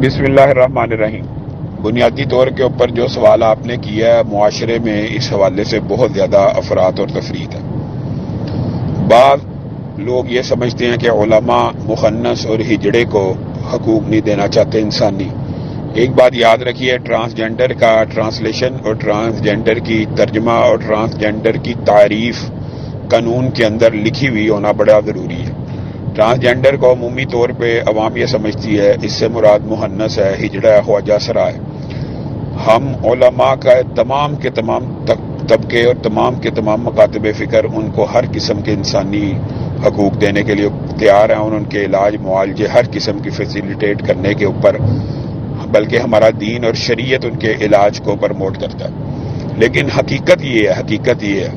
بسم اللہ الرحمن الرحیم۔ بنیادی طور کے اوپر جو سوال آپ نے کیا ہے، معاشرے میں اس حوالے سے بہت زیادہ افراد اور تفریق ہے۔ بعض لوگ یہ سمجھتے ہیں کہ علماء مخنث اور ہجڑے کو حقوق نہیں دینا چاہتے انسانی۔ ایک بات یاد رکھیے، ٹرانسجنڈر کا ٹرانسلیشن اور ٹرانسجنڈر کی ترجمہ اور ٹرانسجنڈر کی تعریف قانون کے اندر لکھی ہوئی ہونا بڑا ضروری ہے۔ ٹرانسجنڈر کو عمومی طور پہ عوام یہ سمجھتی ہے اس سے مراد مخنث ہے، ہجڑا ہے، خواجہ سرا ہے۔ ہم علماء کا تمام کے تمام طبقے اور تمام کے تمام مکاتب فکر ان کو ہر قسم کے انسانی حقوق دینے کے لیے تیار ہیں، اور ان کے علاج معالجے ہر قسم کی فیسیلیٹیٹ کرنے کے اوپر، بلکہ ہمارا دین اور شریعت ان کے علاج کو پرموٹ کرتا ہے۔ لیکن حقیقت یہ ہے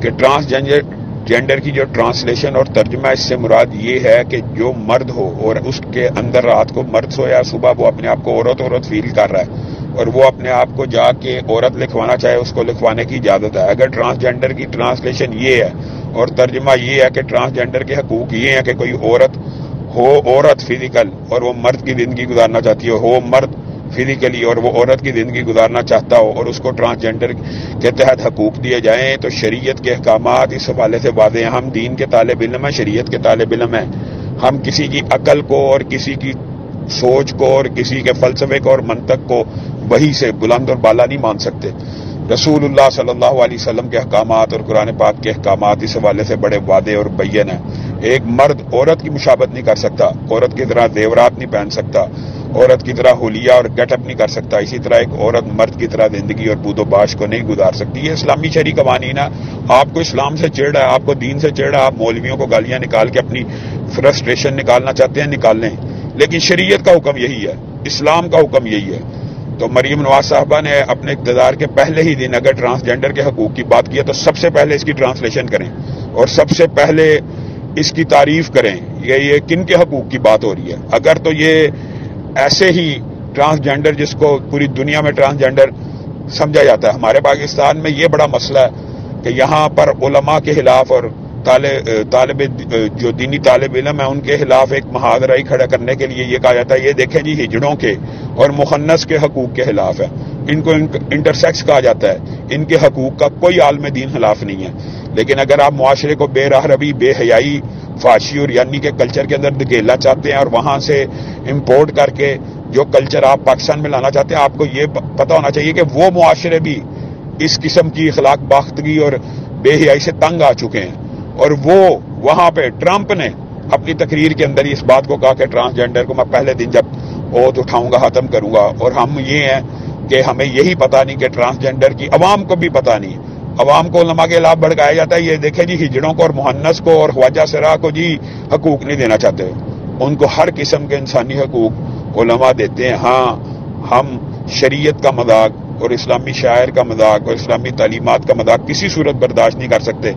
کہ ٹرانسجنڈر کی جو ٹرانسلیشن اور ترجمہ اس سے مراد یہ ہے کہ جو مرد ہو اور اس کے اندر رات کو مرد سویا، صبح وہ اپنے آپ کو عورت فیل کر رہا ہے اور وہ اپنے آپ کو جا کے عورت لکھوانا چاہے، اس کو لکھوانے کی اجازت ہے۔ اگر ٹرانسجنڈر کی ٹرانسلیشن یہ ہے اور ترجمہ یہ ہے کہ ٹرانسجنڈر کے حقوق یہ ہیں کہ کوئی عورت فزیکل اور وہ مرد کی زندگی گزارنا چاہتی ہو مرد فزیکلی اور وہ عورت کی زندگی گزارنا چاہتا ہو، اور اس کو ٹرانسجنڈر کے تحت حقوق دیے جائیں، تو شریعت کے احکامات اس حوالے سے واضح ہیں۔ ہم دین کے طالب علم ہیں، شریعت کے طالب علم ہیں۔ ہم کسی کی عقل کو اور کسی کی سوچ کو اور کسی کے فلسفے کو اور منطق کو وحی سے بلند اور بالا نہیں مان سکتے۔ رسول اللہ صلی اللہ علیہ وسلم کے احکامات اور قرآن پاک کے احکامات اس حوالے سے بڑے واضح اور بین ہیں۔ ایک مرد عورت کی مشابہت نہیں کر سکتا، عورت کی طرح زیورات نہیں پہن سکتا، عورت کی طرح حلیہ اور گیٹ اپ نہیں کر سکتا، اسی طرح ایک عورت مرد کی طرح زندگی اور بود و باش کو نہیں گزار سکتی۔ یہ اسلامی شرعی قوانین ہے۔ آپ کو اسلام سے چڑھ ہے، آپ کو دین سے چڑھ ہے، آپ مولویوں کو گالیاں نکال کے اپنی فرسٹریشن نکالنا چاہتے ہیں، نکال لیں، لیکن شریعت کا حکم یہی ہے، اسلام کا حکم یہی ہے۔ تو مریم نواز صاحبہ نے اپنے اقتدار کے پہلے ہی دن اگر ٹرانسجنڈر کے حقوق کی بات کی ہے تو سب سے پہلے اس کی ٹرانسلیشن کریں اور سب سے پہلے اس کی تعریف کریں، یہ کن کے حقوق کی بات ہو رہی ہے۔ اگر تو یہ ایسے ہی ٹرانسجنڈر جس کو پوری دنیا میں ٹرانسجنڈر سمجھا جاتا ہے، ہمارے پاکستان میں یہ بڑا مسئلہ ہے کہ یہاں پر علماء کے خلاف اور جو دینی طالب علم ہیں ان کے خلاف ایک محاذرہ کھڑا کرنے کے لیے یہ کہا جاتا ہے، یہ دیکھیں جی ہجڑوں کے اور مخنث کے حقوق کے خلاف ہے، ان کو انٹرسیکس کہا جاتا ہے، ان کے حقوق کا کوئی عالم دین خلاف نہیں ہے۔ لیکن اگر آپ معاشرے کو بے راہ روی، بے حیائی، فحاشی اور یعنی کے کلچر کے اندر دھکیلنا چاہتے ہیں اور وہاں سے امپورٹ کر کے جو کلچر آپ پاکستان میں لانا چاہتے ہیں، آپ کو یہ پتہ ہونا چاہیے کہ وہ معاشرے بھی اس قسم کی اخلاق باختگی اور بے حیائی سے تنگ آ چکے ہیں، اور وہ وہاں پہ ٹرمپ نے اپنی تقریر کے اندر اس بات کو کہا کہ ٹرانسجنڈر کو میں پہلے دن جب اوت اٹھاؤں گا ختم کروں گا، اور ہم یہ ہیں کہ ہمیں یہی پتہ نہیں کہ ٹرانسجنڈر کی عوام کو بھی پتہ نہیں، عوام کو علماء کے خلاف بھڑکایا جاتا ہے، یہ دیکھیں جی ہجڑوں کو اور مہنث کو اور خواجہ سرا کو جی حقوق نہیں دینا چاہتے، ان کو ہر قسم کے انسانی حقوق علماء دیتے ہیں۔ ہاں، ہم شریعت کا مذاق اور اسلامی شاعر کا مذاق اور اسلامی تعلیمات کا مذاق کسی صورت برداشت نہیں کر سکتے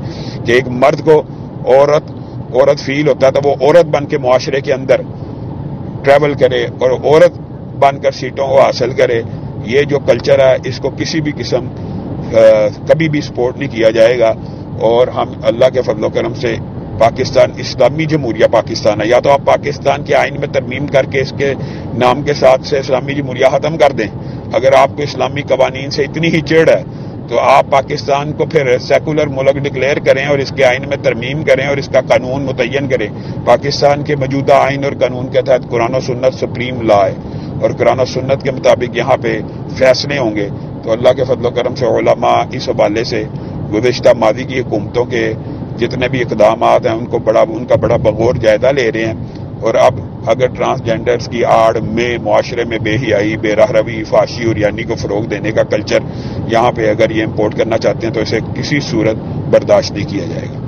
کہ ایک مرد کو عورت فیل ہوتا ہے تو وہ عورت بن کے معاشرے کے اندر ٹریول کرے اور عورت بن کر سیٹوں کو حاصل کرے۔ یہ جو کلچر ہے اس کو کسی بھی قسم کبھی بھی سپورٹ نہیں کیا جائے گا، اور ہم اللہ کے فضل و کرم سے پاکستان اسلامی جمہوریہ پاکستان ہے، یا تو آپ پاکستان کے آئین میں ترمیم کر کے اس کے نام کے ساتھ سے اسلامی جمہوریہ ختم کر دیں۔ اگر آپ کو اسلامی قوانین سے اتنی ہی چڑ ہے تو آپ پاکستان کو پھر سیکولر ملک ڈکلیئر کریں اور اس کے آئین میں ترمیم کریں اور اس کا قانون متعین کریں۔ پاکستان کے موجودہ آئین اور قانون کے تحت قرآن و سنت سپریم لا ہے، اور قرآن و سنت کے مطابق یہاں پہ فیصلے ہوں گے۔ تو اللہ کے فضل و کرم سے علماء اس حوالے سے گزشتہ ماضی کی حکومتوں کے جتنے بھی اقدامات ہیں ان کا بڑا بغور جائزہ لے رہے ہیں، اور اب اگر ٹرانسجنڈرز کی آڑ میں معاشرے میں بے حیائی، بے راہ روی، فحاشی اور یعنی کو فروغ دینے کا کلچر یہاں پہ اگر یہ امپورٹ کرنا چاہتے ہیں تو اسے کسی صورت برداشت نہیں کیا جائے گا۔